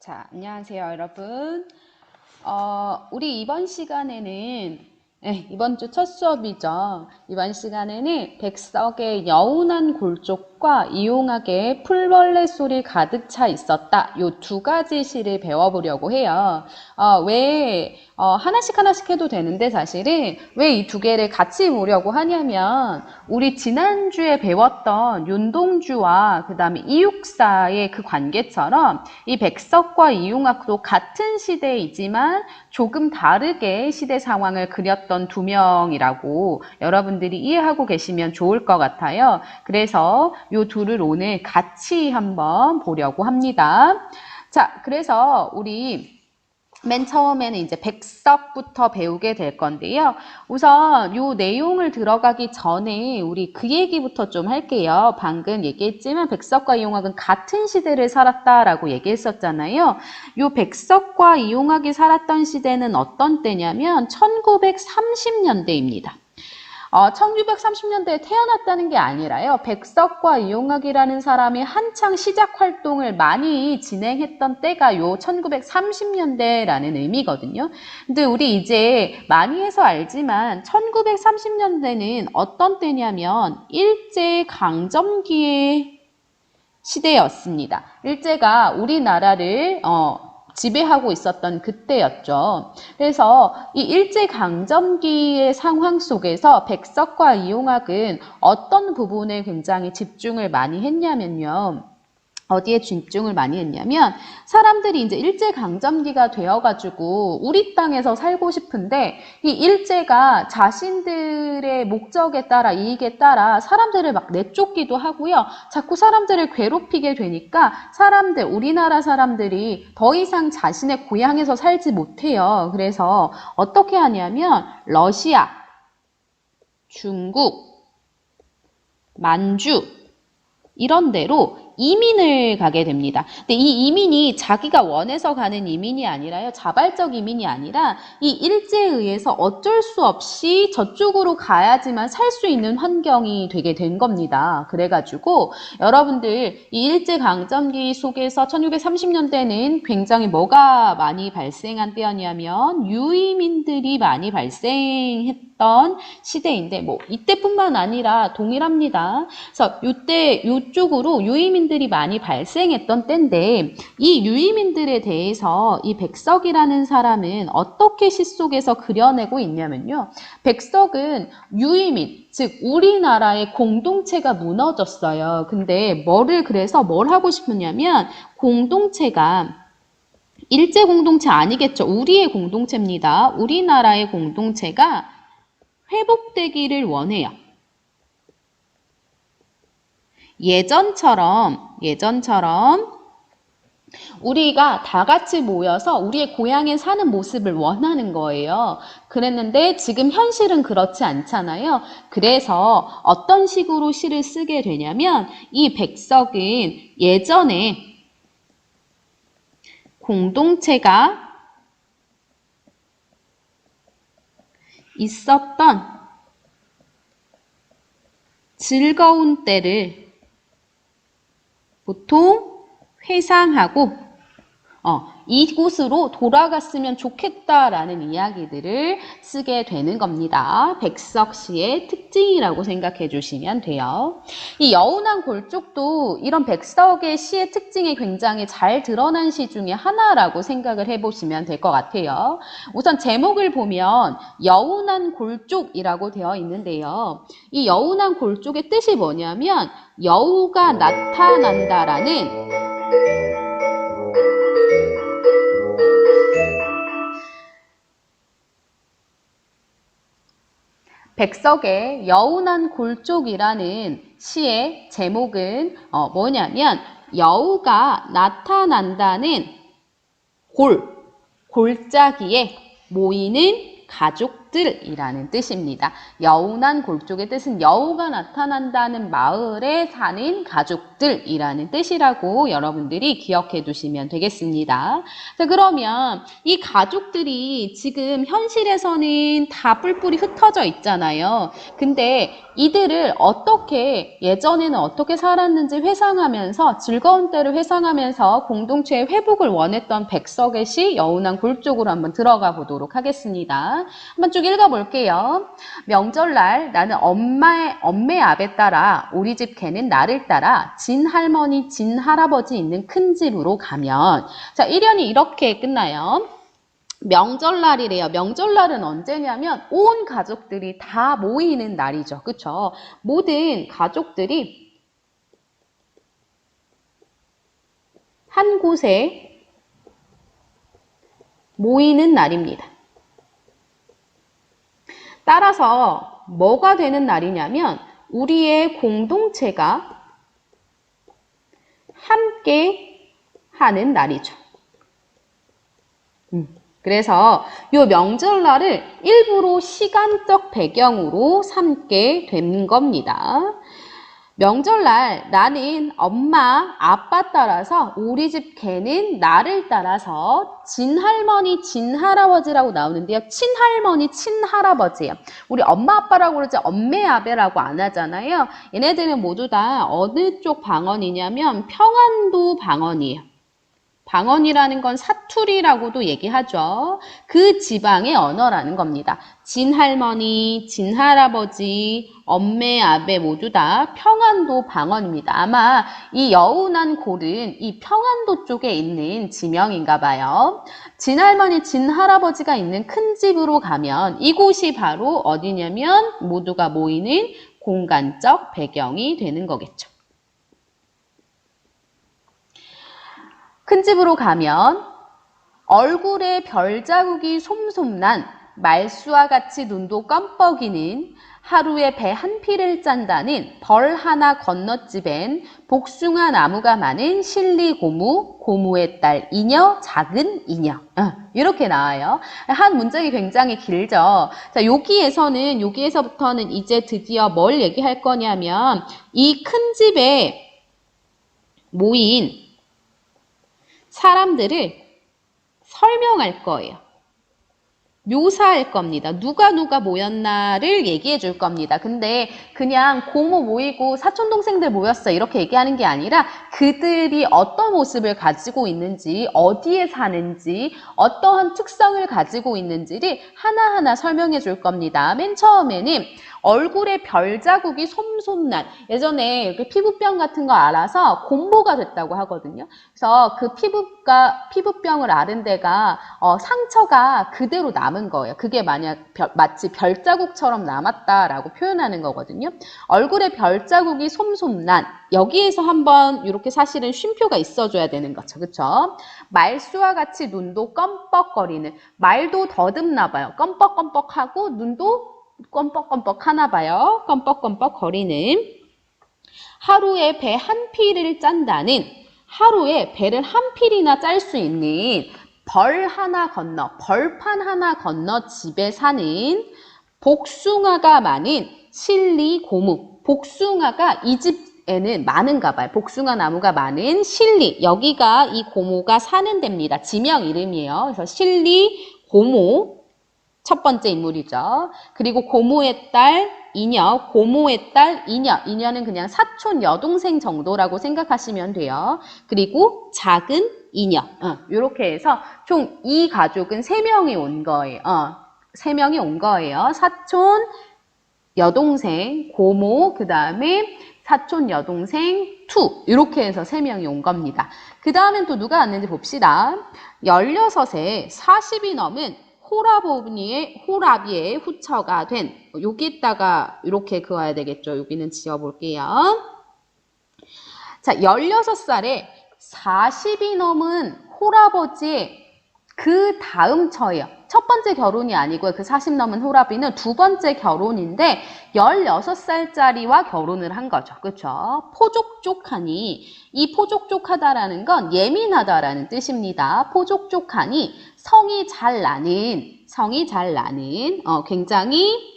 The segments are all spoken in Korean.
자, 안녕하세요, 여러분. 우리 이번 시간에는 이번 주 첫 수업이죠. 이번 시간에는 백석의 여운한 골쪽과 이용하게 풀벌레 소리 가득 차 있었다. 요 두 가지 시를 배워보려고 해요. 하나씩 해도 되는데 사실은 왜 이 두 개를 같이 보려고 하냐면 우리 지난주에 배웠던 윤동주와 그 다음에 이육사의 그 관계처럼 이 백석과 이용학도 같은 시대이지만 조금 다르게 시대 상황을 그렸던 두 명이라고 여러분들이 이해하고 계시면 좋을 것 같아요. 그래서 이 둘을 오늘 같이 한번 보려고 합니다. 자, 그래서 우리 맨 처음에는 이제 백석부터 배우게 될 건데요. 우선 요 내용을 들어가기 전에 우리 그 얘기부터 좀 할게요. 방금 얘기했지만 백석과 이용학은 같은 시대를 살았다라고 얘기했었잖아요. 요 백석과 이용학이 살았던 시대는 어떤 때냐면 1930년대입니다. 1930년대에 태어났다는 게 아니라요. 백석과 이용학이라는 사람이 한창 시작 활동을 많이 진행했던 때가 요 1930년대라는 의미거든요. 근데 우리 이제 많이 해서 알지만 1930년대는 어떤 때냐면 일제강점기의 시대였습니다. 일제가 우리나라를 지배하고 있었던 그때였죠. 그래서 이 일제강점기의 상황 속에서 백석과 이용학은 어떤 부분에 굉장히 집중을 많이 했냐면요. 어디에 집중을 많이 했냐면 사람들이 이제 일제강점기가 되어가지고 우리 땅에서 살고 싶은데 이 일제가 자신들의 목적에 따라 이익에 따라 사람들을 막 내쫓기도 하고요. 자꾸 사람들을 괴롭히게 되니까 우리나라 사람들이 더 이상 자신의 고향에서 살지 못해요. 그래서 어떻게 하냐면 러시아, 중국, 만주 이런 데로 이민을 가게 됩니다. 근데 이 이민이 자기가 원해서 가는 이민이 아니라요. 자발적 이민이 아니라 이 일제에 의해서 어쩔 수 없이 저쪽으로 가야지만 살 수 있는 환경이 되게 된 겁니다. 그래가지고 여러분들 이 일제강점기 속에서 1930년대는 굉장히 뭐가 많이 발생한 때였냐면 유이민들이 많이 발생했던 시대인데 뭐 이때뿐만 아니라 동일합니다. 그래서 이쪽으로 유이민들이 많이 발생했던 때인데 이 유이민들에 대해서 이 백석이라는 사람은 어떻게 시 속에서 그려내고 있냐면요. 백석은 유이민, 즉 우리나라의 공동체가 무너졌어요. 근데 그래서 뭘 하고 싶으냐면 공동체가 일제 공동체 아니겠죠. 우리의 공동체입니다. 우리나라의 공동체가 회복되기를 원해요. 예전처럼 우리가 다 같이 모여서 우리의 고향에 사는 모습을 원하는 거예요. 그랬는데 지금 현실은 그렇지 않잖아요. 그래서 어떤 식으로 시를 쓰게 되냐면 이 백석은 예전에 공동체가 있었던 즐거운 때를 보통 회상하고 이곳으로 돌아갔으면 좋겠다라는 이야기들을 쓰게 되는 겁니다. 백석시의 특징이라고 생각해 주시면 돼요. 이 여운한 골쪽도 이런 백석의 시의 특징이 굉장히 잘 드러난 시 중에 하나라고 생각을 해보시면 될 것 같아요. 우선 제목을 보면 여운한 골쪽이라고 되어 있는데요. 이 여운한 골쪽의 뜻이 뭐냐면 여우가 나타난다라는 백석의 여운한 골쪽이라는 시의 제목은 뭐냐면 여우가 나타난다는 골짜기에 모이는 가족들 가족들이라는 뜻입니다. 여운한 골족의 뜻은 여우가 나타난다는 마을에 사는 가족들이라는 뜻이라고 여러분들이 기억해 두시면 되겠습니다. 자, 그러면 이 가족들이 지금 현실에서는 다 뿔뿔이 흩어져 있잖아요. 근데 이들을 어떻게 예전에는 어떻게 살았는지 회상하면서 즐거운 때를 회상하면서 공동체의 회복을 원했던 백석의 시 여운한 골족으로 한번 들어가 보도록 하겠습니다. 한번 쭉 읽어볼게요. 명절날 나는 엄매 앞에 따라 우리 집 개는 나를 따라 진 할머니 진 할아버지 있는 큰 집으로 가면 자 1연이 이렇게 끝나요. 명절날이래요. 명절날은 언제냐면 온 가족들이 다 모이는 날이죠. 그쵸? 모든 가족들이 한 곳에 모이는 날입니다. 따라서 뭐가 되는 날이냐면 우리의 공동체가 함께 하는 날이죠. 그래서 이 명절날을 일부러 시간적 배경으로 삼게 된 겁니다. 명절날 나는 엄마, 아빠 따라서 우리 집 개는 나를 따라서 진할머니, 진할아버지라고 나오는데요. 친할머니, 친할아버지예요. 우리 엄마, 아빠라고 그러지 엄매, 아베라고 안 하잖아요. 얘네들은 모두 다 어느 쪽 방언이냐면 평안도 방언이에요. 방언이라는 건 사투리라고도 얘기하죠. 그 지방의 언어라는 겁니다. 진할머니, 진할아버지, 엄매, 아베 모두 다 평안도 방언입니다. 아마 이 여운한 골은 이 평안도 쪽에 있는 지명인가 봐요. 진할머니, 진할아버지가 있는 큰 집으로 가면 이곳이 바로 어디냐면 모두가 모이는 공간적 배경이 되는 거겠죠. 큰 집으로 가면 얼굴에 별자국이 솜솜난 말수와 같이 눈도 껌뻑이는 하루에 배 한 피를 짠다는 벌 하나 건너집엔 복숭아 나무가 많은 실리 고무, 고무의 딸 이녀, 작은 이녀. 이렇게 나와요. 한 문장이 굉장히 길죠. 자, 여기에서부터는 이제 드디어 뭘 얘기할 거냐면 이 큰 집에 모인 사람들을 설명할 거예요. 묘사할 겁니다. 누가 모였나를 얘기해 줄 겁니다. 근데 그냥 고모 모이고 사촌 동생들 모였어 이렇게 얘기하는 게 아니라 그들이 어떤 모습을 가지고 있는지 어디에 사는지 어떠한 특성을 가지고 있는지를 하나하나 설명해 줄 겁니다. 맨 처음에는 얼굴에 별자국이 솜솜난 예전에 이렇게 피부병 같은 거 알아서 곰보가 됐다고 하거든요. 그래서 그 피부병을 앓은 데가 상처가 그대로 남은 거예요. 그게 마치 별자국처럼 남았다라고 표현하는 거거든요. 얼굴에 별자국이 솜솜난 여기에서 한번 이렇게 사실은 쉼표가 있어줘야 되는 거죠. 그렇죠? 말수와 같이 눈도 껌뻑거리는 말도 더듬나 봐요. 껌뻑껌뻑하고 눈도 껌뻑껌뻑 하나 봐요. 껌뻑껌뻑 거리는 하루에 배 한 피를 짠다는 하루에 배를 한 필이나 짤 수 있는 벌판 하나 건너 집에 사는 복숭아가 많은 실리 고무. 복숭아가 이 집에는 많은가 봐요. 복숭아 나무가 많은 실리. 여기가 이 고모가 사는 데입니다. 지명 이름이에요. 그래서 실리 고모. 첫 번째 인물이죠. 그리고 고모의 딸 이녀, 고모의 딸 이녀. 이녀는 그냥 사촌 여동생 정도라고 생각하시면 돼요. 그리고 작은 이녀. 이렇게 해서 총 이 가족은 3명이 온 거예요. 3명이 온 거예요. 사촌, 여동생, 고모, 그 다음에 사촌 여동생, 투. 이렇게 해서 3명이 온 겁니다. 그 다음엔 또 누가 왔는지 봅시다. 16세 40이 넘은 호라비의 후처가 된 여기다가 이렇게 그어야 되겠죠. 여기는 지어볼게요. 자, 16살에 40이 넘은 홀아버지의 그 다음 처예요. 첫 번째 결혼이 아니고요. 그 40 넘은 호라비는 두 번째 결혼인데 16살짜리와 결혼을 한 거죠. 그렇죠? 포족족하니 이 포족족하다라는 건 예민하다라는 뜻입니다. 포족족하니 성이 잘 나는 굉장히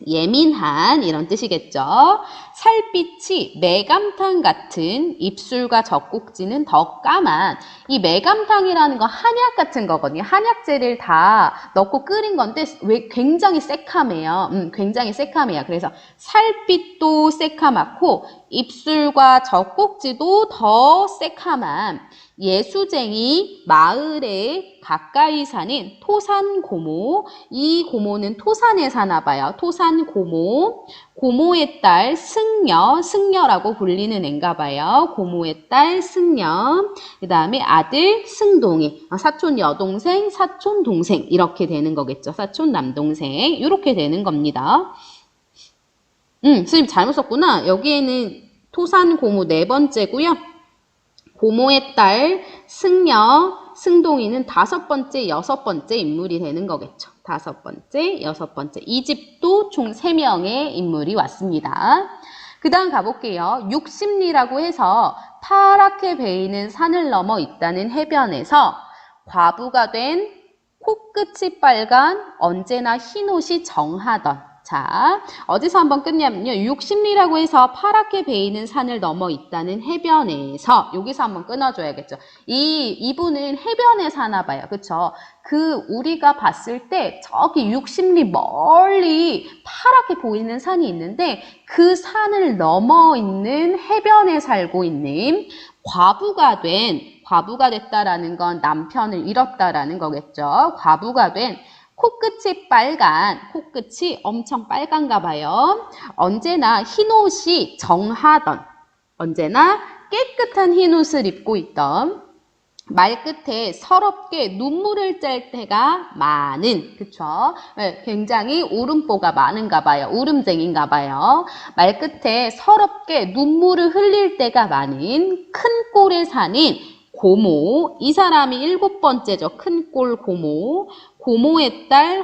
예민한 이런 뜻이겠죠. 살빛이 매감탕 같은 입술과 젖꼭지는 더 까만. 이 매감탕이라는 건 한약 같은 거거든요. 한약재를 다 넣고 끓인 건데 왜 굉장히 새카매요. 굉장히 새카매요. 그래서 살빛도 새카맣고 입술과 젖꼭지도 더 새카만 예수쟁이 마을에 가까이 사는 토산고모. 이 고모는 토산에 사나 봐요. 토산고모. 고모의 딸 승려라고 불리는 앤가 봐요. 고모의 딸 승려. 그 다음에 아들 승동이. 사촌 여동생, 사촌 동생 이렇게 되는 거겠죠. 사촌 남동생 이렇게 되는 겁니다. 선생님 잘못 썼구나. 여기에는 토산고모 네 번째고요. 고모의 딸 승려, 승동이는 다섯 번째, 여섯 번째 인물이 되는 거겠죠. 다섯 번째, 여섯 번째. 이 집도 총 3명의 인물이 왔습니다. 그 다음 가볼게요. 육십리라고 해서 파랗게 베이는 산을 넘어 있다는 해변에서 과부가 된 코끝이 빨간 언제나 흰옷이 정하던. 자, 어디서 한번 끝냐면요. 육십리라고 해서 파랗게 베이는 산을 넘어 있다는 해변에서 여기서 한번 끊어줘야겠죠. 이분은 해변에 사나 봐요. 그쵸? 우리가 봤을 때 저기 육십리 멀리 파랗게 보이는 산이 있는데 그 산을 넘어 있는 해변에 살고 있는 과부가 됐다라는 건 남편을 잃었다라는 거겠죠. 과부가 된 코끝이 엄청 빨간가 봐요. 언제나 흰옷이 정하던, 언제나 깨끗한 흰옷을 입고 있던, 말끝에 서럽게 눈물을 짤 때가 많은, 그쵸? 굉장히 울음보가 많은가 봐요. 울음쟁인가 봐요. 말끝에 서럽게 눈물을 흘릴 때가 많은 큰 꼴에 사는 고모. 이 사람이 7번째죠. 큰 꼴 고모. 고모의 딸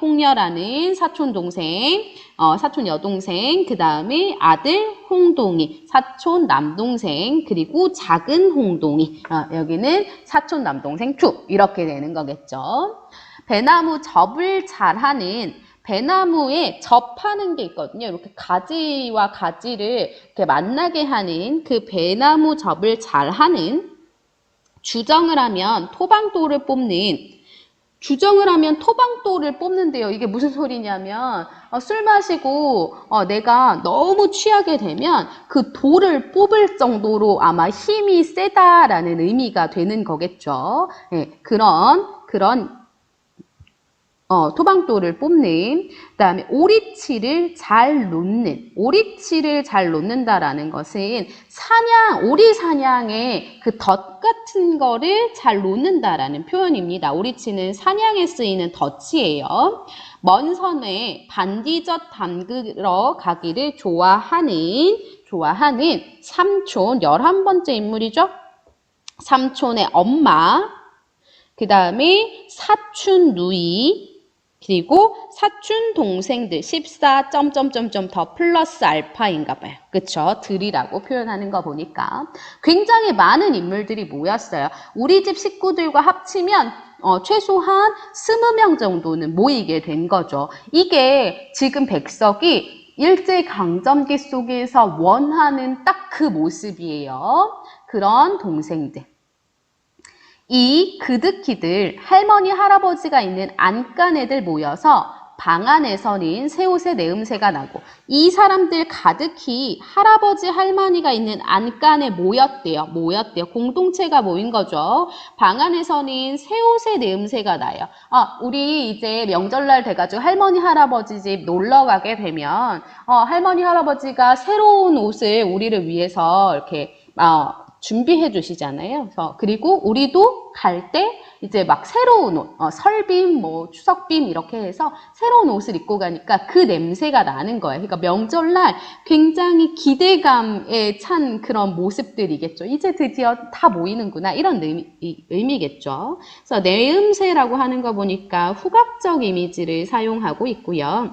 홍려라는 사촌 동생, 사촌 여동생, 그 다음에 아들 홍동이, 사촌 남동생, 그리고 작은 홍동이. 여기는 사촌 남동생 2 이렇게 되는 거겠죠. 배나무 접을 잘하는 배나무에 접하는 게 있거든요. 이렇게 가지와 가지를 이렇게 만나게 하는 그 배나무 접을 잘하는 주정을 하면 토방돌을 뽑는데요. 이게 무슨 소리냐면 술 마시고 내가 너무 취하게 되면 그 돌을 뽑을 정도로 아마 힘이 세다라는 의미가 되는 거겠죠. 네, 그런 토방돌을 뽑는. 그 다음에 오리치를 잘 놓는다라는 것은 오리 사냥의 그 덫 같은 거를 잘 놓는다라는 표현입니다. 오리치는 사냥에 쓰이는 덫이에요. 먼 섬에 반디젓 담그러 가기를 좋아하는 삼촌, 11번째 인물이죠. 삼촌의 엄마, 그 다음에 사촌 누이, 그리고 사촌 동생들 14 더 플러스 알파인가 봐요. 그쵸? 들이라고 표현하는 거 보니까 굉장히 많은 인물들이 모였어요. 우리 집 식구들과 합치면 최소한 20명 정도는 모이게 된 거죠. 이게 지금 백석이 일제강점기 속에서 원하는 딱 그 모습이에요. 그런 동생들. 이 그득히들 할머니 할아버지가 있는 안간애들 모여서 방 안에서는 새옷의 내음새가 나고 이 사람들 가득히 할아버지 할머니가 있는 안간에 모였대요. 공동체가 모인 거죠. 방 안에서는 새옷의 내음새가 나요. 우리 이제 명절날 돼가지고 할머니 할아버지 집 놀러 가게 되면 할머니 할아버지가 새로운 옷을 우리를 위해서 이렇게 준비해 주시잖아요. 그리고 우리도 갈 때 이제 막 새로운 옷, 설빔, 뭐 추석빔 이렇게 해서 새로운 옷을 입고 가니까 그 냄새가 나는 거예요. 그러니까 명절날 굉장히 기대감에 찬 그런 모습들이겠죠. 이제 드디어 다 모이는구나 이런 의미겠죠. 그래서 내음새라고 하는 거 보니까 후각적 이미지를 사용하고 있고요.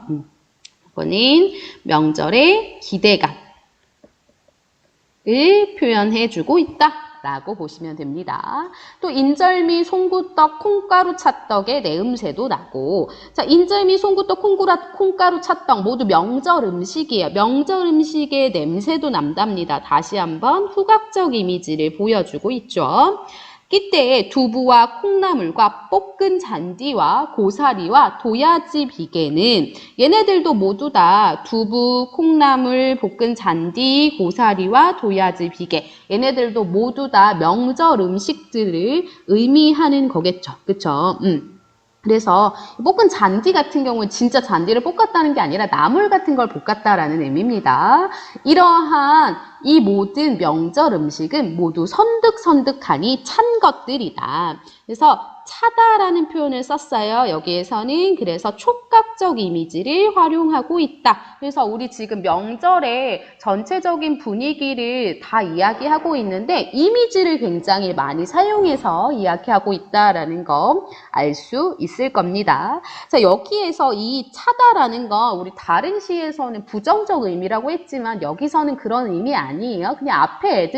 이거는 명절의 기대감 을 표현해주고 있다라고 보시면 됩니다. 또 인절미, 송구떡, 콩가루 찰떡의 내음새도 나고, 자, 인절미, 송구떡, 콩가루 찰떡 모두 명절 음식이에요. 명절 음식의 냄새도 난답니다. 다시 한번 후각적 이미지를 보여주고 있죠. 이때 두부와 콩나물과 볶은 잔디와 고사리와 도야지 비계는 얘네들도 모두 다 두부, 콩나물, 볶은 잔디, 고사리와 도야지 비계 얘네들도 모두 다 명절 음식들을 의미하는 거겠죠. 그쵸? 그래서 볶은 잔디 같은 경우는 진짜 잔디를 볶았다는 게 아니라 나물 같은 걸 볶았다라는 의미입니다. 이러한 이 모든 명절 음식은 모두 선득선득하니 찬 것들이다. 그래서 차다라는 표현을 썼어요. 여기에서는 그래서 촉각적 이미지를 활용하고 있다. 그래서 우리 지금 명절의 전체적인 분위기를 다 이야기하고 있는데 이미지를 굉장히 많이 사용해서 이야기하고 있다라는 거 알 수 있을 겁니다. 자, 여기에서 이 차다라는 거 우리 다른 시에서는 부정적 의미라고 했지만 여기서는 그런 의미 아니에요. 그냥 앞에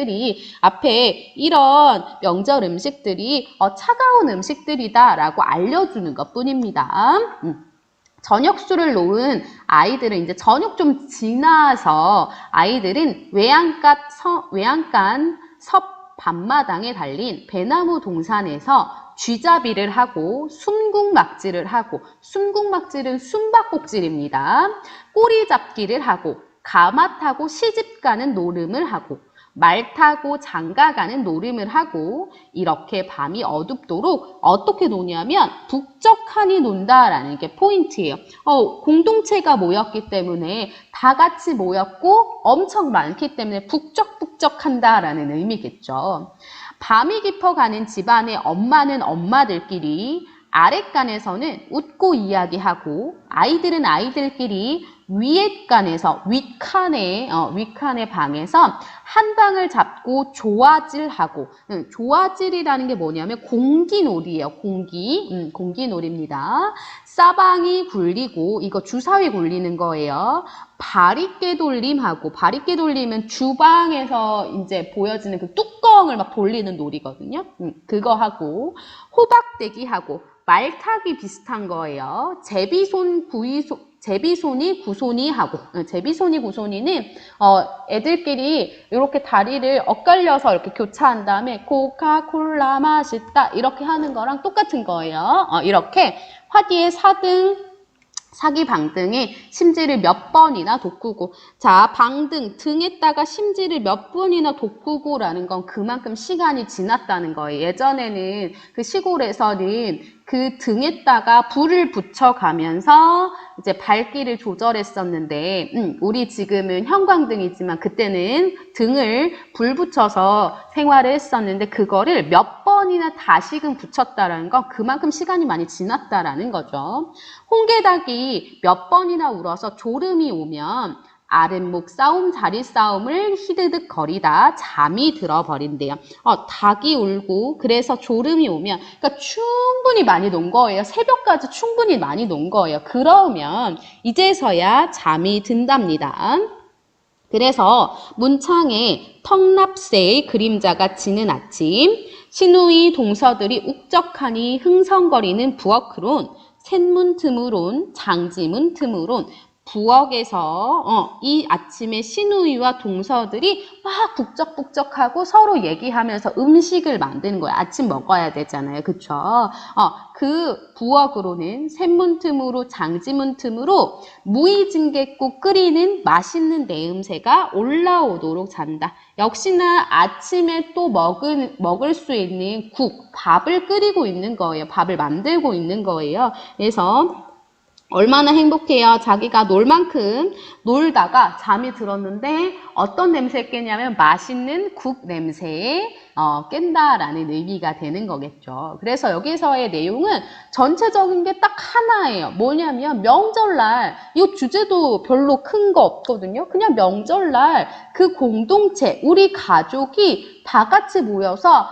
이런 명절 음식들이 차가운 음식들이다라고 알려주는 것 뿐입니다. 저녁술을 놓은 아이들은 이제 저녁 좀 지나서 아이들은 외양간 섭 밤마당에 달린 배나무 동산에서 쥐잡이를 하고 숨국막질을 하고 숨국막질은 숨바꼭질입니다. 꼬리 잡기를 하고 가마 타고 시집가는 노름을 하고 말 타고 장가가는 노름을 하고 이렇게 밤이 어둡도록 어떻게 노냐면 북적하니 논다라는 게 포인트예요. 공동체가 모였기 때문에 다 같이 모였고 엄청 많기 때문에 북적북적한다라는 의미겠죠. 밤이 깊어가는 집안의 엄마는 엄마들끼리 아랫간에서는 웃고 이야기하고 아이들은 아이들끼리 윗간의 방에서 한 방을 잡고 조화질하고 조화질이라는 게 뭐냐면 공기놀이예요. 공기놀이입니다. 싸방이 굴리고 이거 주사위 굴리는 거예요. 바리깨 돌림은 주방에서 이제 보여지는 그 뚜껑을 막 돌리는 놀이거든요. 그거 하고 호박대기 하고 말타기 비슷한 거예요. 제비손이 구손이 하고 제비손이 구손이는 애들끼리 이렇게 다리를 엇갈려서 이렇게 교차한 다음에 코카콜라 맛있다 이렇게 하는 거랑 똑같은 거예요. 이렇게 화디의 사기 방등에 심지를 몇 번이나 돋구고 자 방등 등에다가 심지를 몇 번이나 돋구고라는 건 그만큼 시간이 지났다는 거예요. 예전에는 그 시골에서는 그 등에다가 불을 붙여가면서 이제 밝기를 조절했었는데 우리 지금은 형광등이지만 그때는 등을 불 붙여서 생활을 했었는데 그거를 몇 번이나 다시금 붙였다라는 건 그만큼 시간이 많이 지났다라는 거죠. 홍게닭이 몇 번이나 울어서 졸음이 오면 아랫목 싸움, 자리 싸움을 히드득 거리다 잠이 들어버린대요. 닭이 울고 그래서 졸음이 오면 그러니까 충분히 많이 논 거예요. 새벽까지 충분히 많이 논 거예요. 그러면 이제서야 잠이 든답니다. 그래서 문창에 턱납새의 그림자가 지는 아침 신우이 동서들이 uk적하니 흥성거리는 부엌으론 셋문 틈으론 장지문 틈으론 부엌에서 이 아침에 시누이와 동서들이 막 북적북적하고 서로 얘기하면서 음식을 만드는 거예요. 아침 먹어야 되잖아요. 그쵸? 그 부엌으로는 셋문 틈으로 장지문 틈으로 무의징개국 끓이는 맛있는 내음새가 올라오도록 잔다. 역시나 아침에 또 먹을 수 있는 밥을 끓이고 있는 거예요. 밥을 만들고 있는 거예요. 그래서 얼마나 행복해요. 자기가 놀 만큼 놀다가 잠이 들었는데 어떤 냄새에 깼냐면 맛있는 국 냄새에 깬다라는 의미가 되는 거겠죠. 그래서 여기서의 내용은 전체적인 게 딱 하나예요. 뭐냐면 명절날, 이 주제도 별로 큰 거 없거든요. 그냥 명절날 그 공동체, 우리 가족이 다 같이 모여서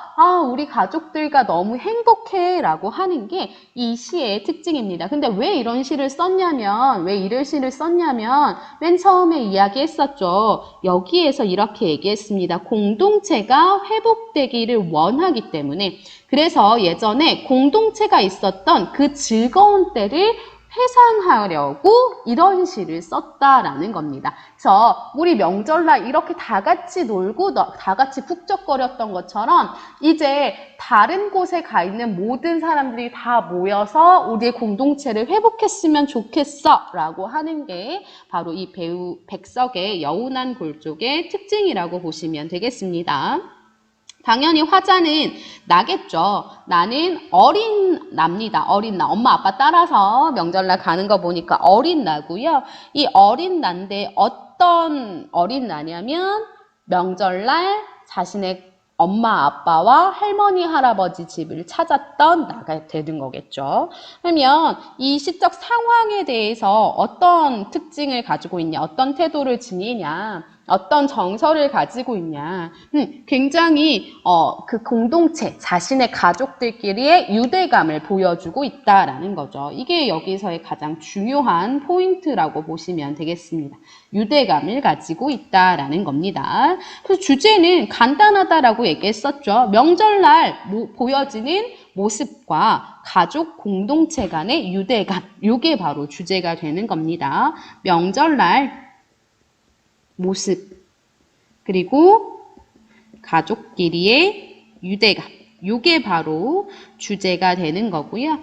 우리 가족들과 너무 행복해 라고 하는 게 이 시의 특징입니다. 근데 왜 이런 시를 썼냐면, 왜 이런 시를 썼냐면 맨 처음에 이야기했었죠. 여기에서 이렇게 얘기했습니다. 공동체가 회복되기를 원하기 때문에. 그래서 예전에 공동체가 있었던 그 즐거운 때를 회상하려고 이런 시를 썼다라는 겁니다. 그래서 우리 명절날 이렇게 다 같이 놀고 다 같이 푹적거렸던 것처럼 이제 다른 곳에 가 있는 모든 사람들이 다 모여서 우리의 공동체를 회복했으면 좋겠어 라고 하는 게 바로 이 배우 백석의 여운한 골족의 특징이라고 보시면 되겠습니다. 당연히 화자는 나겠죠. 나는 어린 납니다. 어린 나. 엄마 아빠 따라서 명절날 가는 거 보니까 어린 나고요. 이 어린 나인데 어떤 어린 나냐면 명절날 자신의 엄마 아빠와 할머니 할아버지 집을 찾았던 나가 되는 거겠죠. 그러면 이 시적 상황에 대해서 어떤 특징을 가지고 있냐, 어떤 태도를 지니냐, 어떤 정서를 가지고 있냐. 굉장히 그 공동체, 자신의 가족들끼리의 유대감을 보여주고 있다라는 거죠. 이게 여기서의 가장 중요한 포인트라고 보시면 되겠습니다. 유대감을 가지고 있다라는 겁니다. 그래서 주제는 간단하다라고 얘기했었죠. 명절날 보여지는 모습과 가족 공동체 간의 유대감, 이게 바로 주제가 되는 겁니다. 명절날 모습, 그리고 가족끼리의 유대감, 이게 바로 주제가 되는 거고요.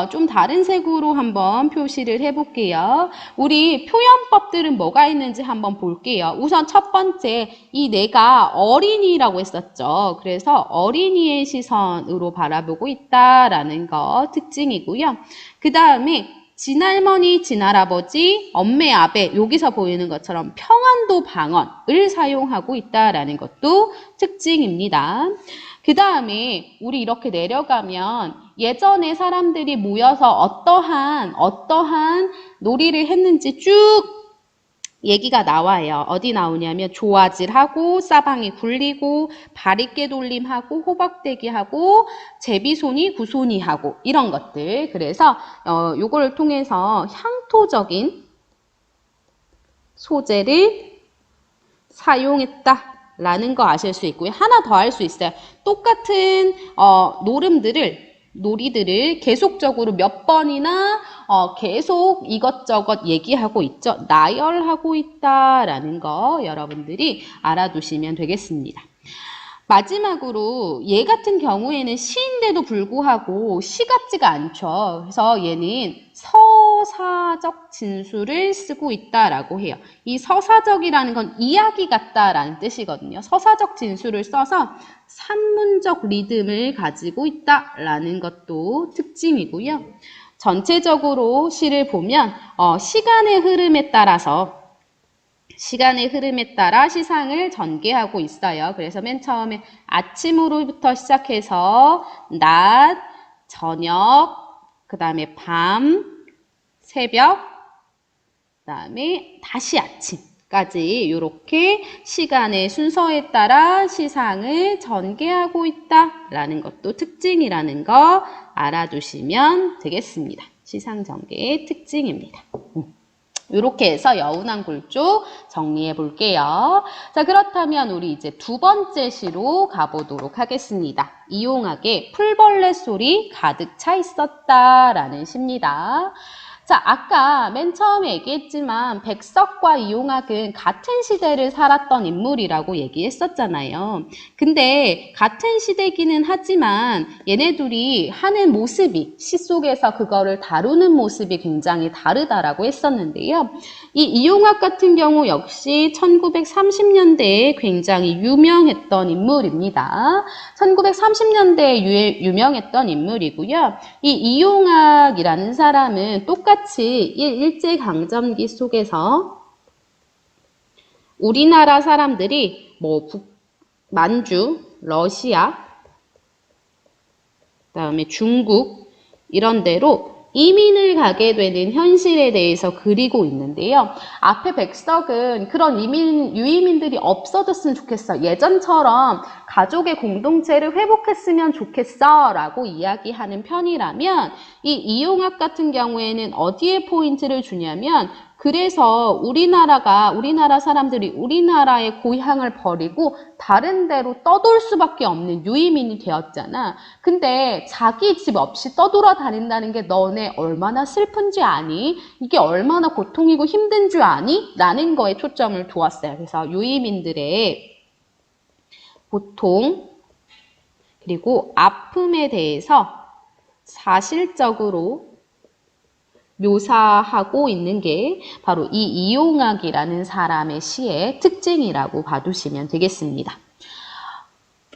좀 다른 색으로 한번 표시를 해볼게요. 우리 표현법들은 뭐가 있는지 한번 볼게요. 우선 첫 번째, 이 내가 어린이라고 했었죠. 그래서 어린이의 시선으로 바라보고 있다라는 거 특징이고요. 그 다음에 진할머니, 진할아버지, 엄매, 아베, 여기서 보이는 것처럼 평안도 방언을 사용하고 있다라는 것도 특징입니다. 그 다음에 우리 이렇게 내려가면 예전에 사람들이 모여서 어떠한 놀이를 했는지 쭉 얘기가 나와요. 어디 나오냐면 조아질하고 싸방이 굴리고 바리깨 돌림하고 호박대기하고 제비손이 구손이하고 이런 것들. 그래서 요거를 통해서 향토적인 소재를 사용했다라는 거 아실 수 있고요. 하나 더 할 수 있어요. 똑같은 놀이들을 계속적으로 몇 번이나 계속 이것저것 얘기하고 있죠. 나열하고 있다라는 거 여러분들이 알아두시면 되겠습니다. 마지막으로 얘 같은 경우에는 시인데도 불구하고 시 같지가 않죠. 그래서 얘는 서사적 진술을 쓰고 있다라고 해요. 이 서사적이라는 건 이야기 같다라는 뜻이거든요. 서사적 진술을 써서 산문적 리듬을 가지고 있다라는 것도 특징이고요. 전체적으로 시를 보면 시간의 흐름에 따라 시상을 전개하고 있어요. 그래서 맨 처음에 아침으로부터 시작해서 낮, 저녁, 그 다음에 밤, 새벽, 그 다음에 다시 아침까지 이렇게 시간의 순서에 따라 시상을 전개하고 있다라는 것도 특징이라는 거 알아두시면 되겠습니다. 시상 전개의 특징입니다. 이렇게 해서 여운한 골조 정리해 볼게요. 자, 그렇다면 우리 이제 두 번째 시로 가보도록 하겠습니다. 이용학의 풀벌레 소리 가득 차 있었다라는 시입니다. 자, 아까 맨 처음에 얘기했지만 백석과 이용학은 같은 시대를 살았던 인물이라고 얘기했었잖아요. 근데 같은 시대기는 하지만 얘네들이 하는 모습이 시 속에서 그거를 다루는 모습이 굉장히 다르다라고 했었는데요. 이 이용학 같은 경우 역시 1930년대에 굉장히 유명했던 인물입니다. 1930년대에 유명했던 인물이고요. 이 이용학이라는 사람은 똑같이 똑같이 일제강점기 속에서 우리나라 사람들이 뭐 만주, 러시아, 그다음에 중국 이런 데로 이민을 가게 되는 현실에 대해서 그리고 있는데요. 앞에 백석은 그런 유이민들이 없어졌으면 좋겠어. 예전처럼 가족의 공동체를 회복했으면 좋겠어 라고 이야기하는 편이라면 이 이용학 같은 경우에는 어디에 포인트를 주냐면 그래서 우리나라 사람들이 우리나라의 고향을 버리고 다른 데로 떠돌 수밖에 없는 유이민이 되었잖아. 근데 자기 집 없이 떠돌아다닌다는 게 너네 얼마나 슬픈지 아니? 이게 얼마나 고통이고 힘든 줄 아니? 라는 거에 초점을 두었어요. 그래서 유이민들의 고통 그리고 아픔에 대해서 사실적으로 묘사하고 있는 게 바로 이 이용학이라는 사람의 시의 특징이라고 봐두시면 되겠습니다.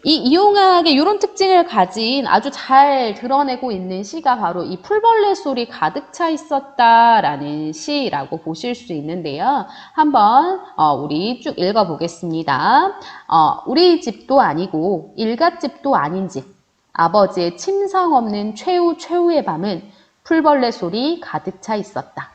이 이용학의 이런 특징을 가진 아주 잘 드러내고 있는 시가 바로 이 풀벌레 소리 가득 차 있었다라는 시라고 보실 수 있는데요. 한번 우리 쭉 읽어보겠습니다. 우리 집도 아니고 일갓집도 아닌 집, 아버지의 침상 없는 최후의 밤은 풀벌레 소리 가득 차 있었다.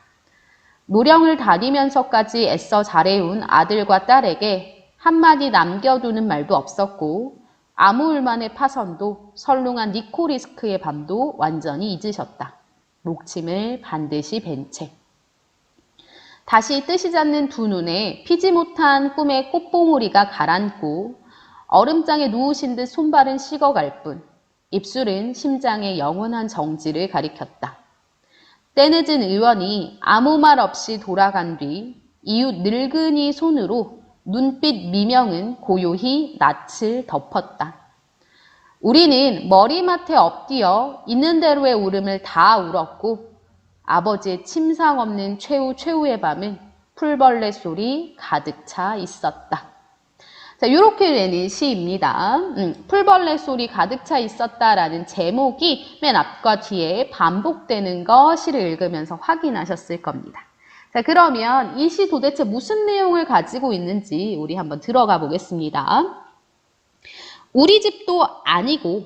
노령을 다니면서까지 애써 잘해온 아들과 딸에게 한마디 남겨두는 말도 없었고 아무울만의 파선도 설렁한 니코리스크의 밤도 완전히 잊으셨다. 목침을 반드시 벤 채. 다시 뜨시지 않는 두 눈에 피지 못한 꿈의 꽃봉오리가 가라앉고 얼음장에 누우신 듯 손발은 식어갈 뿐 입술은 심장의 영원한 정지를 가리켰다. 때늦은 의원이 아무 말 없이 돌아간 뒤 이웃 늙은이 손으로 눈빛 미명은 고요히 낯을 덮었다. 우리는 머리맡에 엎드려 있는 대로의 울음을 다 울었고 아버지의 침상 없는 최후의 밤은 풀벌레 소리 가득 차 있었다. 자, 이렇게 되는 시입니다. 풀벌레 소리 가득 차 있었다라는 제목이 맨 앞과 뒤에 반복되는 거 시를 읽으면서 확인하셨을 겁니다. 자, 그러면 이 시 도대체 무슨 내용을 가지고 있는지 우리 한번 들어가 보겠습니다. 우리 집도 아니고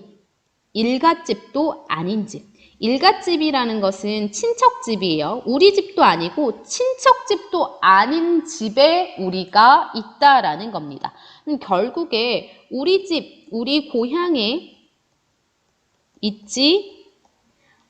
일갓집도 아닌 집. 일갓집이라는 것은 친척집이에요. 우리 집도 아니고 친척집도 아닌 집에 우리가 있다라는 겁니다. 결국에 우리 집, 우리 고향에 있지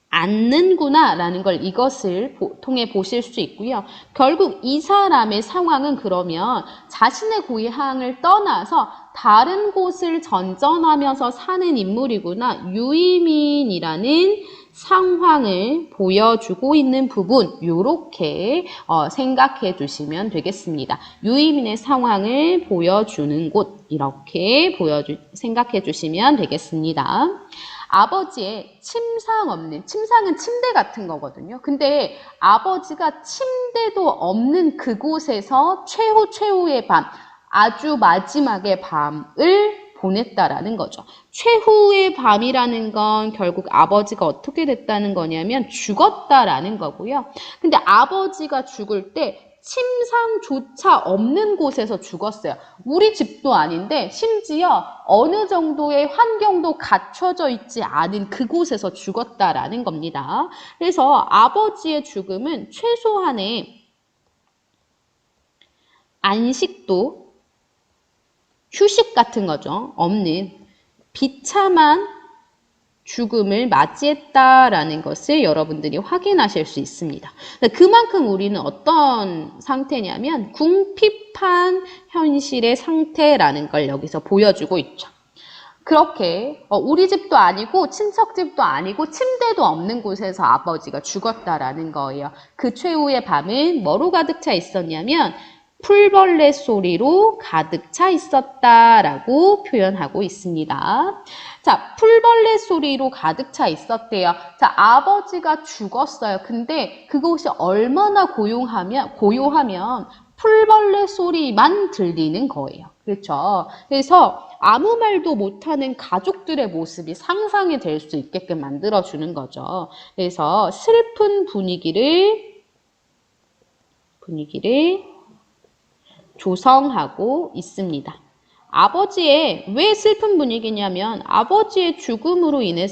않는구나 라는 걸 이것을 통해 보실 수 있고요. 결국 이 사람의 상황은 그러면 자신의 고향을 떠나서 다른 곳을 전전하면서 사는 인물이구나. 유이민이라는 상황을 보여주고 있는 부분 이렇게 생각해 주시면 되겠습니다. 유이민의 상황을 보여주는 곳 이렇게 생각해 주시면 되겠습니다. 아버지의 침상 없는, 침상은 침대 같은 거거든요. 근데 아버지가 침대도 없는 그곳에서 최후의 밤, 아주 마지막의 밤을 보냈다라는 거죠. 최후의 밤이라는 건 결국 아버지가 어떻게 됐다는 거냐면 죽었다라는 거고요. 근데 아버지가 죽을 때 침상조차 없는 곳에서 죽었어요. 우리 집도 아닌데 심지어 어느 정도의 환경도 갖춰져 있지 않은 그곳에서 죽었다라는 겁니다. 그래서 아버지의 죽음은 최소한의 안식도 휴식 같은 거죠. 없는 비참한 죽음을 맞이했다라는 것을 여러분들이 확인하실 수 있습니다. 그만큼 우리는 어떤 상태냐면 궁핍한 현실의 상태라는 걸 여기서 보여주고 있죠. 그렇게 우리 집도 아니고 친척집도 아니고 침대도 없는 곳에서 아버지가 죽었다라는 거예요. 그 최후의 밤은 뭐로 가득 차 있었냐면 풀벌레 소리로 가득 차 있었다라고 표현하고 있습니다. 자, 풀벌레 소리로 가득 차 있었대요. 자, 아버지가 죽었어요. 근데 그곳이 얼마나 고요하면 풀벌레 소리만 들리는 거예요. 그렇죠. 그래서 아무 말도 못하는 가족들의 모습이 상상이 될 수 있게끔 만들어주는 거죠. 그래서 슬픈 분위기를 조성하고 있습니다. 왜 슬픈 분위기냐면 아버지의 죽음으로 인한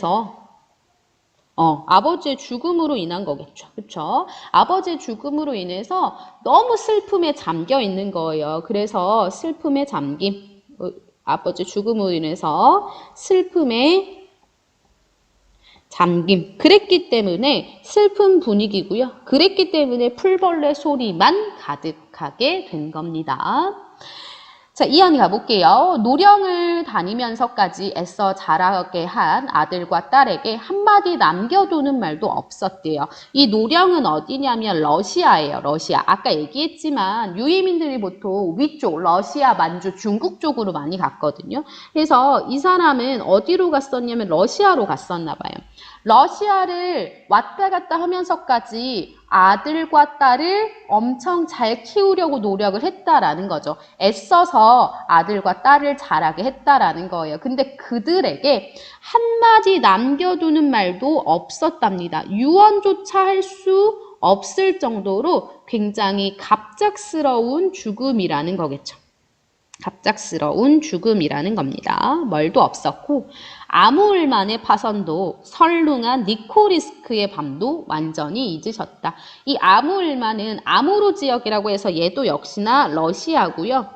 거겠죠. 그쵸? 아버지의 죽음으로 인해서 너무 슬픔에 잠겨 있는 거예요. 그래서 슬픔에 아버지 죽음으로 인해서 슬픔에 잠김. 그랬기 때문에 슬픈 분위기고요. 그랬기 때문에 풀벌레 소리만 가득하게 된 겁니다. 자, 이해하니 가볼게요. 노령을 다니면서까지 애써 자라게 한 아들과 딸에게 한마디 남겨두는 말도 없었대요. 이 노령은 어디냐면 러시아예요. 러시아. 아까 얘기했지만 유이민들이 보통 위쪽, 러시아, 만주, 중국 쪽으로 많이 갔거든요. 그래서 이 사람은 어디로 갔었냐면 러시아로 갔었나 봐요. 러시아를 왔다 갔다 하면서까지 아들과 딸을 엄청 잘 키우려고 노력을 했다라는 거죠. 애써서 아들과 딸을 자라게 했다라는 거예요. 근데 그들에게 한마디 남겨두는 말도 없었답니다. 유언조차 할 수 없을 정도로 굉장히 갑작스러운 죽음이라는 거겠죠. 갑작스러운 죽음이라는 겁니다. 멀도 없었고 아무울만의 파선도 설룽한 니코리스크의 밤도 완전히 잊으셨다. 이 아무울만은 아무루 지역이라고 해서 얘도 역시나 러시아고요.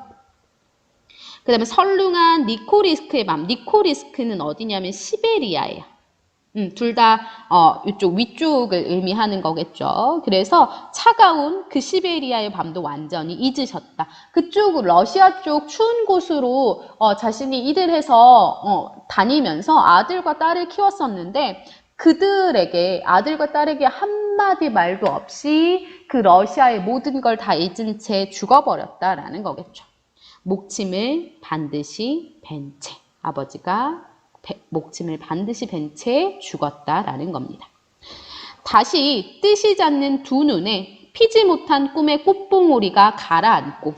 그 다음에 설룽한 니코리스크의 밤. 니코리스크는 어디냐면 시베리아예요. 둘 다 이쪽 위쪽을 의미하는 거겠죠. 그래서 차가운 그 시베리아의 밤도 완전히 잊으셨다. 그쪽 러시아 쪽 추운 곳으로 자신이 일을 해서 다니면서 아들과 딸을 키웠었는데 그들에게 아들과 딸에게 한마디 말도 없이 그 러시아의 모든 걸 다 잊은 채 죽어버렸다라는 거겠죠. 목침을 반드시 벤 채 아버지가 목침을 반드시 벤 채 죽었다라는 겁니다. 다시 뜨시지 않는 두 눈에 피지 못한 꿈의 꽃봉오리가 가라앉고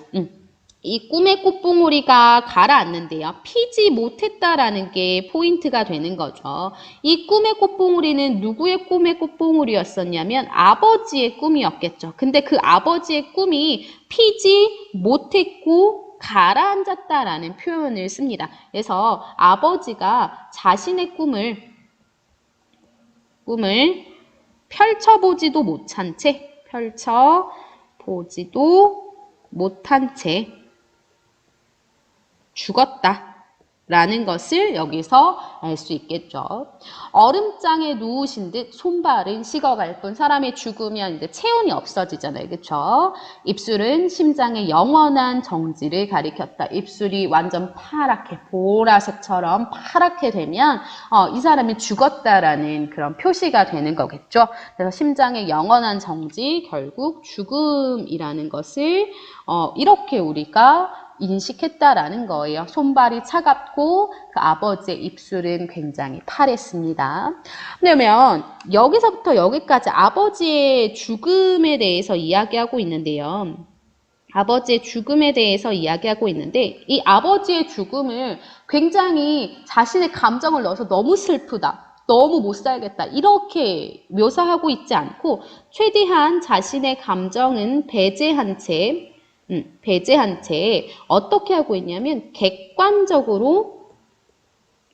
이 꿈의 꽃봉오리가 가라앉는데요. 피지 못했다라는 게 포인트가 되는 거죠. 이 꿈의 꽃봉오리는 누구의 꿈의 꽃봉오리였었냐면 아버지의 꿈이었겠죠. 근데 그 아버지의 꿈이 피지 못했고 가라앉았다라는 표현을 씁니다. 그래서 아버지가 자신의 꿈을 펼쳐보지도 못한 채 죽었다라는 것을 여기서 알 수 있겠죠. 얼음장에 누우신 듯 손발은 식어갈 뿐. 사람이 죽으면 이제 체온이 없어지잖아요. 그렇죠? 입술은 심장의 영원한 정지를 가리켰다. 입술이 완전 파랗게 보라색처럼 파랗게 되면 이 사람이 죽었다라는 그런 표시가 되는 거겠죠. 그래서 심장의 영원한 정지, 결국 죽음이라는 것을 이렇게 우리가 인식했다라는 거예요. 손발이 차갑고 그 아버지의 입술은 굉장히 파랬습니다. 왜냐면 여기서부터 여기까지 아버지의 죽음에 대해서 이야기하고 있는데요. 아버지의 죽음에 대해서 이야기하고 있는데 이 아버지의 죽음을 굉장히 자신의 감정을 넣어서 너무 슬프다. 너무 못 살겠다. 이렇게 묘사하고 있지 않고 최대한 자신의 감정은 배제한 채 어떻게 하고 있냐면 객관적으로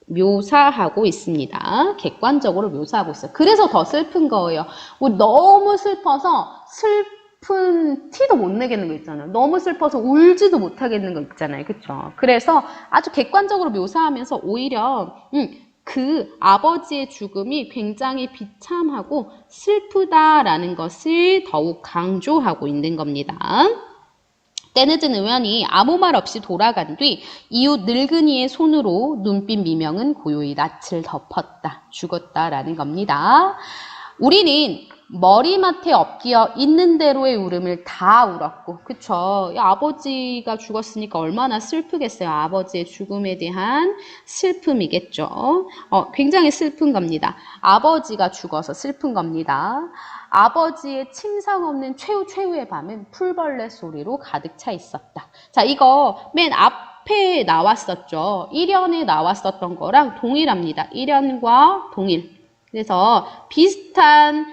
묘사하고 있습니다. 객관적으로 묘사하고 있어요. 그래서 더 슬픈 거예요. 우리 너무 슬퍼서 슬픈 티도 못 내겠는 거 있잖아요. 너무 슬퍼서 울지도 못하겠는 거 있잖아요. 그렇죠? 그래서 아주 객관적으로 묘사하면서 오히려 그 아버지의 죽음이 굉장히 비참하고 슬프다라는 것을 더욱 강조하고 있는 겁니다. 때늦은 의원이 아무 말 없이 돌아간 뒤 이웃 늙은이의 손으로 눈빛 미명은 고요히 낯을 덮었다. 죽었다라는 겁니다. 우리는 머리맡에 엎겨 있는 대로의 울음을 다 울었고, 그쵸? 아버지가 죽었으니까 얼마나 슬프겠어요. 아버지의 죽음에 대한 슬픔이겠죠. 굉장히 슬픈 겁니다. 아버지가 죽어서 슬픈 겁니다. 아버지의 침상 없는 최후의 밤은 풀벌레 소리로 가득 차 있었다. 자, 이거 맨 앞에 앞에 나왔었죠. 1연에 나왔었던 거랑 동일합니다. 1연과 동일. 그래서 비슷한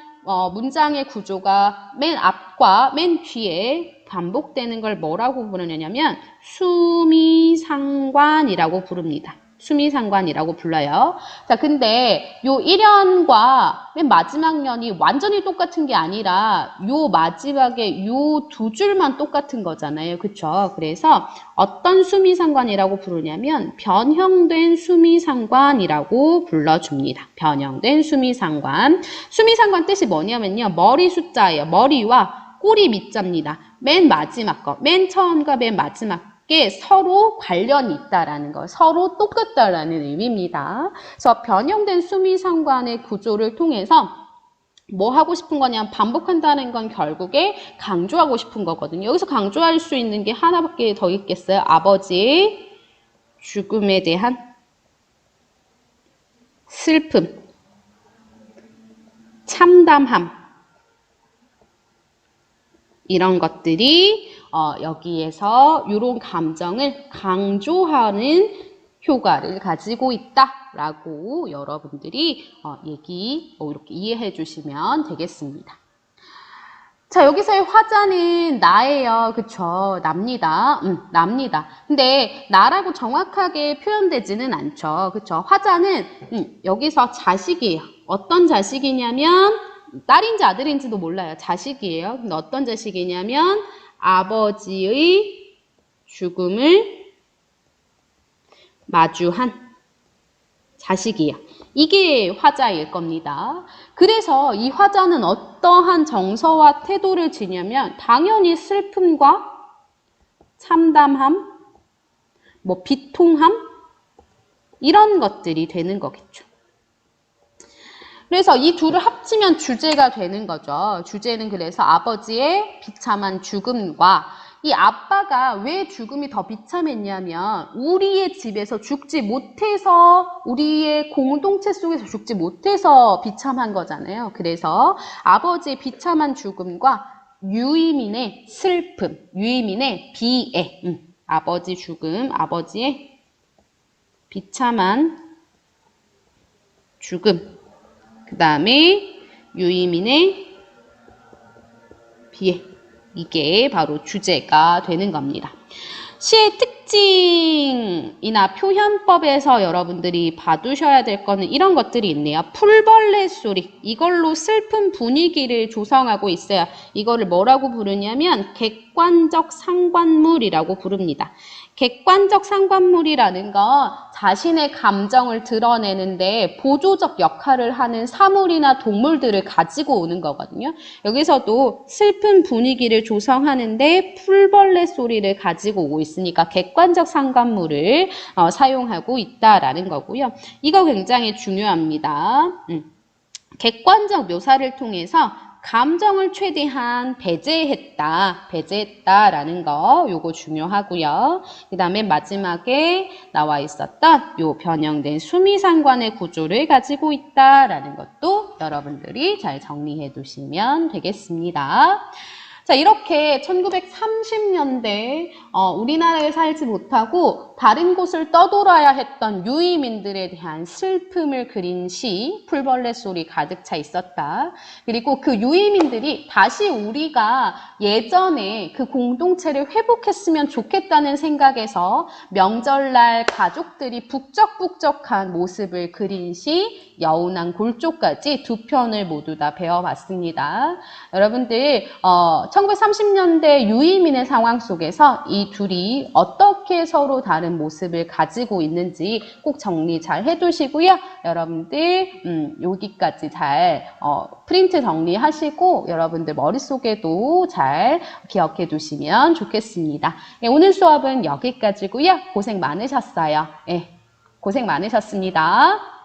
문장의 구조가 맨 앞과 맨 뒤에 반복되는 걸 뭐라고 부르냐면 수미상관이라고 부릅니다. 수미상관이라고 불러요. 자, 근데 요 1연과 맨 마지막 연이 완전히 똑같은 게 아니라 요 마지막에 요 두 줄만 똑같은 거잖아요. 그쵸? 그래서 어떤 수미상관이라고 부르냐면 변형된 수미상관이라고 불러줍니다. 변형된 수미상관. 수미상관 뜻이 뭐냐면요. 머리 숫자예요. 머리와 꼬리 밑자입니다. 맨 마지막 거, 맨 처음과 맨 마지막 게 서로 관련이 있다라는 거, 서로 똑같다라는 의미입니다. 그래서 변형된 수미상관의 구조를 통해서 뭐 하고 싶은 거냐면 반복한다는 건 결국에 강조하고 싶은 거거든요. 여기서 강조할 수 있는 게 하나밖에 더 있겠어요. 아버지의 죽음에 대한 슬픔, 참담함, 이런 것들이 여기에서 이런 감정을 강조하는 효과를 가지고 있다라고 여러분들이 이렇게 이해해 주시면 되겠습니다. 자, 여기서의 화자는 나예요. 그쵸? 납니다. 납니다. 근데 나라고 정확하게 표현되지는 않죠. 그쵸? 화자는 여기서 자식이에요. 어떤 자식이냐면 딸인지 아들인지도 몰라요. 자식이에요. 근데 어떤 자식이냐면 아버지의 죽음을 마주한 자식이에요. 이게 화자일 겁니다. 그래서 이 화자는 어떠한 정서와 태도를 지냐면 당연히 슬픔과 참담함, 뭐 비통함 이런 것들이 되는 거겠죠. 그래서 이 둘을 합치면 주제가 되는 거죠. 주제는 그래서 아버지의 비참한 죽음과 이 아빠가 왜 죽음이 더 비참했냐면 우리의 집에서 죽지 못해서 우리의 공동체 속에서 죽지 못해서 비참한 거잖아요. 그래서 아버지의 비참한 죽음과 유이민의 슬픔, 유이민의 비애, 아버지 죽음, 아버지의 비참한 죽음, 그 다음에 유이민의 비애, 이게 바로 주제가 되는 겁니다. 시의 특징이나 표현법에서 여러분들이 봐두셔야 될 거는 이런 것들이 있네요. 풀벌레 소리, 이걸로 슬픈 분위기를 조성하고 있어요. 이거를 뭐라고 부르냐면 객관적 상관물이라고 부릅니다. 객관적 상관물이라는 건 자신의 감정을 드러내는데 보조적 역할을 하는 사물이나 동물들을 가지고 오는 거거든요. 여기서도 슬픈 분위기를 조성하는데 풀벌레 소리를 가지고 오고 있으니까 객관적 상관물을 사용하고 있다라는 거고요. 이거 굉장히 중요합니다. 객관적 묘사를 통해서 감정을 최대한 배제했다라는 거 요거 중요하고요. 그 다음에 마지막에 나와 있었던 요 변형된 수미상관의 구조를 가지고 있다라는 것도 여러분들이 잘 정리해 두시면 되겠습니다. 자, 이렇게 1930년대 우리나라에 살지 못하고 다른 곳을 떠돌아야 했던 유이민들에 대한 슬픔을 그린 시 풀벌레 소리 가득 차 있었다. 그리고 그 유이민들이 다시 우리가 예전에 그 공동체를 회복했으면 좋겠다는 생각에서 명절날 가족들이 북적북적한 모습을 그린 시 여운한 골조까지 두 편을 모두 다 배워봤습니다. 여러분들 1930년대 유이민의 상황 속에서 이 둘이 어떻게 서로 다른 모습을 가지고 있는지 꼭 정리 잘 해두시고요. 여러분들 여기까지 잘 프린트 정리하시고 여러분들 머릿속에도 잘 기억해 두시면 좋겠습니다. 네, 오늘 수업은 여기까지고요. 고생 많으셨어요. 네, 고생 많으셨습니다.